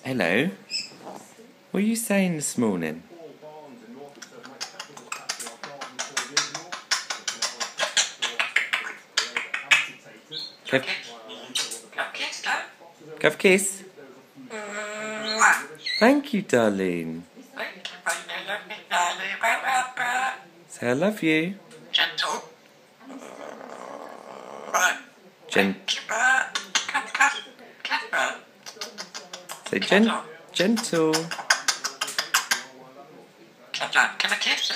Hello. What are you saying this morning? Have a kiss. Thank you, darling. Say I love you. Gentle. Say gentle. Can I kiss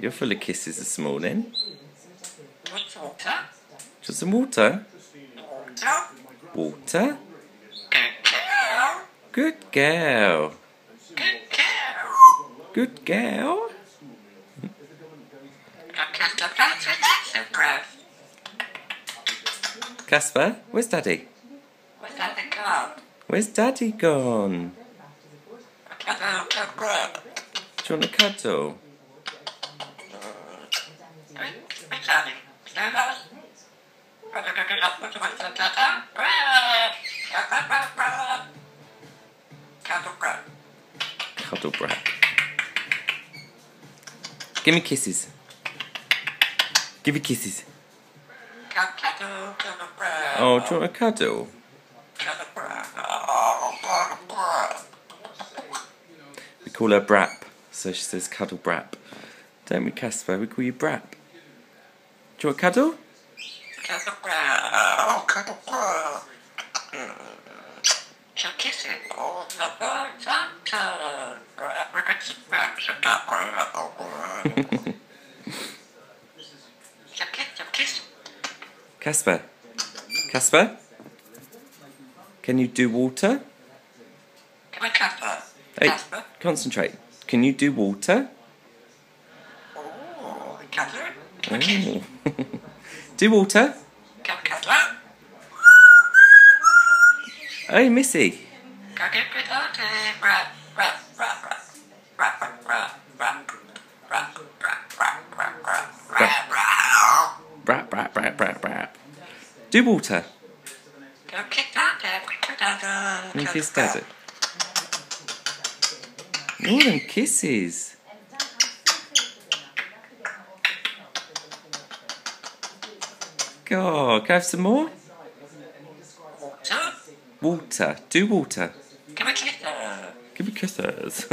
You're full of kisses this morning. water? Just some water. Water? Water. Good girl. Good girl. Casper, where's Daddy? Where's Daddy gone? Do you want a cuddle? Cuddle brat. Give me kisses. Give me kisses. Oh, do you want a cuddle? We call her Brap, so she says cuddle Brap. Don't we, Casper? We call you Brap. Do you want a cuddle? Casper? Casper? Can you do water? Hey, concentrate. Can you do water? Oh. Do water? Hey, Missy. Brap, brap, brap, brap, brap. Do water. Can you kiss Daddy? All them kisses. God, can I have some more? Water. Do water. Give me kisses.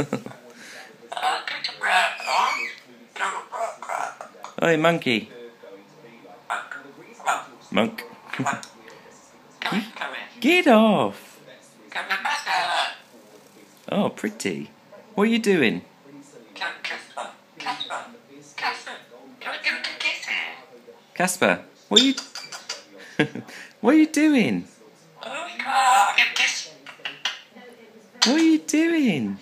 Hey, monkey. Monk. Get off. Oh, pretty. What are you doing? Casper, what are you... what are you doing? What are you doing?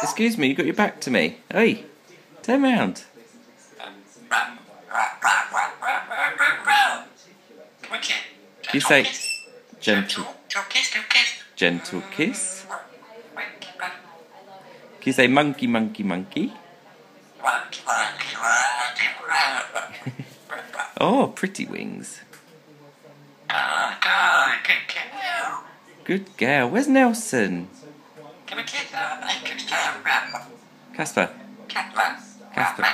Excuse me, you got your back to me. Hey, turn round. You say gentle kiss. Can you say monkey, monkey, monkey? Oh, pretty wings. Good girl. Where's Nelson? Casper. Casper.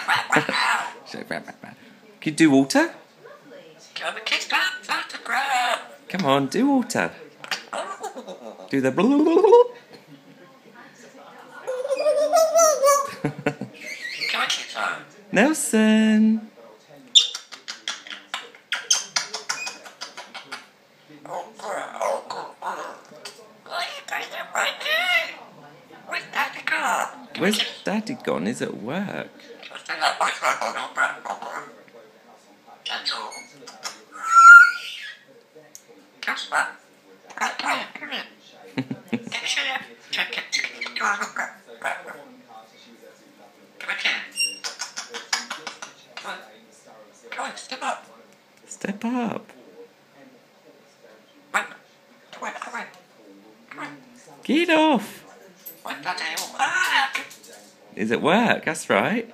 Can you do water? Come on, do water. Do the Nelson. Where's Daddy gone? He's at work. Casper. Come on, step up. Step up. Wait. on. Come on. Get off! What the hell? Ah! Is it work? That's right.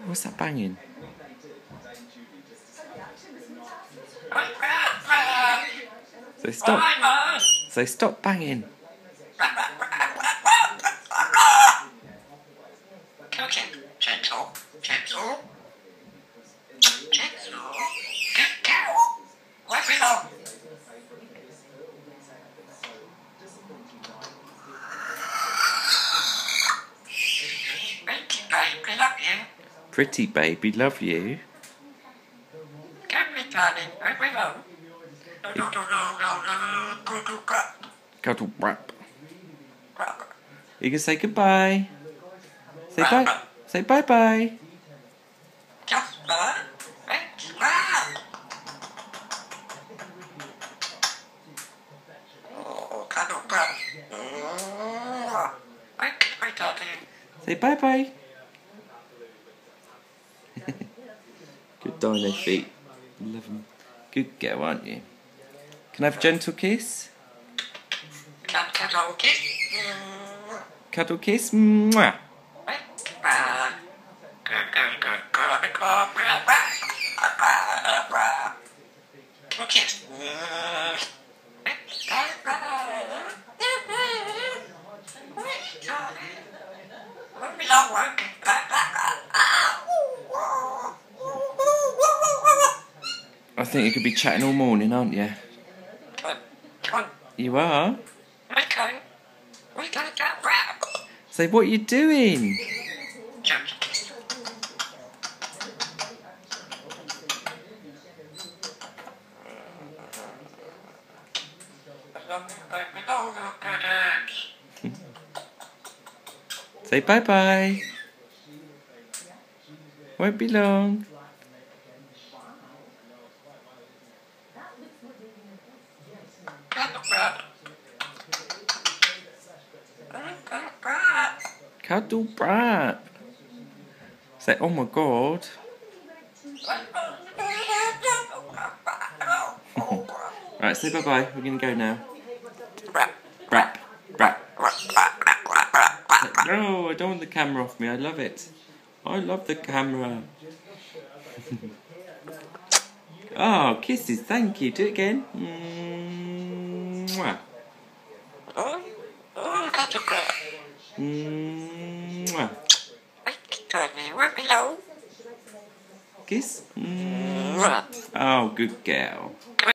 What's that banging? So stop. So stop banging. Okay, gentle, gentle, gentle. Good girl. Let me know. Baby, love you. Pretty baby, love you. Come here, darling. Let me know. Cuddle wrap. You can say goodbye. Say bye. Say bye bye. Casper, let's laugh. Oh, cuddle breath. Thank you, my darling. Say bye bye. Good dino feet. Love them. Good girl, aren't you? Can I have a gentle kiss? Cuddle kiss. Cuddle kiss. Mwah. Kiss. I think you could be chatting all morning, aren't you? You are? Okay. We gotta get wrap. Say, what are you doing? Say bye bye. Won't be long. Cuddle brat. Say, oh my god. Right, say bye bye. We're gonna go now. Brap. Brap. No, I don't want the camera off me. I love it. I love the camera. Oh, kisses. Thank you. Do it again. Mwah. Mwah. Kiss. Oh, good girl.